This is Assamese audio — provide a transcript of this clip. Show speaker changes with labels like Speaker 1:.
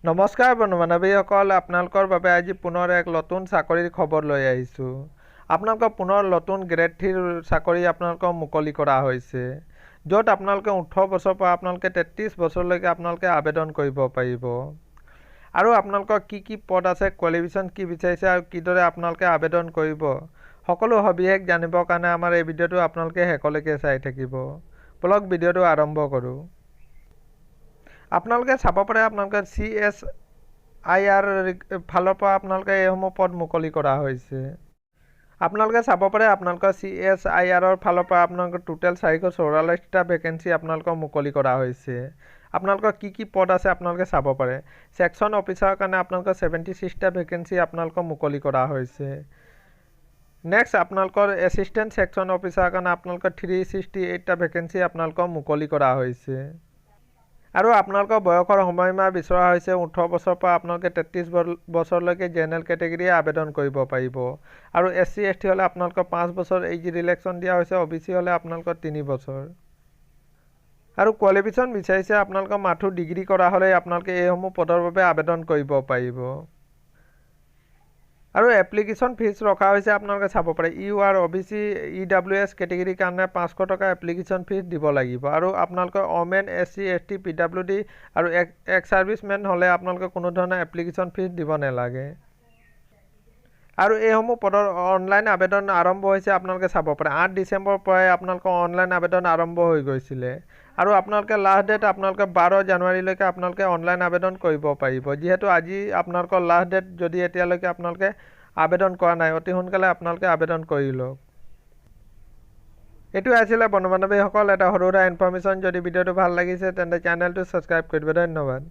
Speaker 1: নমস্কাৰ বন্ধু-বান্ধৱীসকল, আপোনালোকৰ বাবে আজি পুনৰ এক নতুন চাকৰিৰ খবৰ লৈ আহিছোঁ। আপোনালোকৰ পুনৰ নতুন গ্ৰেড 3 চাকৰি আপোনালোকক মুকলি কৰা হৈছে, য'ত আপোনালোকে 18 বছৰৰ পৰা আপোনালোকে 33 বছৰলৈকে আপোনালোকে আবেদন কৰিব পাৰিব। আৰু আপোনালোকৰ কি পদ আছে, কোৱালিফিকেশ্যন কি বিচাৰিছে আৰু কিদৰে আপোনালোকে আবেদন কৰিব, সকলো সবিশেষ জানিবৰ কাৰণে আমাৰ এই ভিডিঅ'টো আপোনালোকে শেষলৈকে চাই থাকিব। বলক ভিডিঅ'টো আৰম্ভ কৰোঁ। আপোনালোকে চাব পাৰে আপোনালোকে CSIR ফালৰ পৰা আপোনালোকে এইসমূহ পদ মুকলি কৰা হৈছে। আপোনালোকে চাব পাৰে আপোনালোকৰ CSIR ফালৰ পৰা আপোনালোকৰ টোটেল 444টা ভেকেঞ্চি আপোনালোকৰ মুকলি কৰা হৈছে। আপোনালোকৰ কি পদ আছে আপোনালোকে চাব পাৰে। ছেকশ্যন অফিচাৰৰ কাৰণে আপোনালোকৰ 76টা ভেকেঞ্চি আপোনালোকৰ মুকলি কৰা হৈছে। নেক্সট আপোনালোকৰ এছিষ্টেণ্ট ছেকশ্যন অফিচাৰৰ কাৰণে আপোনালোকৰ 368টা ভেকেঞ্চি আপোনালোকৰ মুকলি কৰা হৈছে। আৰু আপোনালোকৰ বয়সৰ সময়সীমা বিচৰা হৈছে 18 বছৰৰ পৰা আপোনালোকে 33 বছৰলৈকে জেনেৰেল কেটেগৰীয়ে আবেদন কৰিব পাৰিব। আৰু SC ST হ'লে আপোনালোকৰ 5 বছৰ এজ ৰিলেক্সন দিয়া হৈছে, OBC হ'লে আপোনালোকৰ 3 বছৰ। আৰু কোৱালিফিকেশ্যন বিচাৰিছে আপোনালোকৰ মাথো ডিগ্ৰী কৰা হ'লে আপোনালোকে এইসমূহ পদৰ বাবে আবেদন কৰিব পাৰিব। আৰু এপ্লিকেশ্যন ফিজ ৰখা হৈছে আপোনালোকে চাব পাৰে। UR OBC EWS কেটেগৰীৰ কাৰণে 500 টকা এপ্লিকেশ্যন ফিজ দিব লাগিব। আৰু আপোনালোকৰ ওমেন SC ST PWD আৰু এক্স ছাৰ্ভিচমেন হ'লে আপোনালোকে কোনো ধৰণৰ এপ্লিকেশ্যন ফিজ দিব নালাগে। আৰু এইসমূহ পদৰ অনলাইন আবেদন আৰম্ভ হৈছে আপোনালোকে চাব পাৰে। 8 ডিচেম্বৰৰ পৰাই আপোনালোকৰ অনলাইন আবেদন আৰম্ভ হৈ গৈছিলে। আৰু আপোনালোকে লাষ্ট ডেট আপোনালোকে 12 জানুৱাৰীলৈকে আপোনালোকে অনলাইন আবেদন কৰিব পাৰিব। যিহেতু আজি আপোনালোকৰ লাষ্ট ডেট, যদি এতিয়ালৈকে আপোনালোকে আবেদন কৰা নাই, অতি সোনকালে আপোনালোকে আবেদন কৰি লওক। এইটো আছিলে বন্ধু-বান্ধৱীসকল এটা সৰু সুৰা ইনফৰ্মেশ্যন। যদি ভিডিঅ'টো ভাল লাগিছে তেন্তে চেনেলটো ছাবস্ক্ৰাইব কৰি দিব। ধন্যবাদ।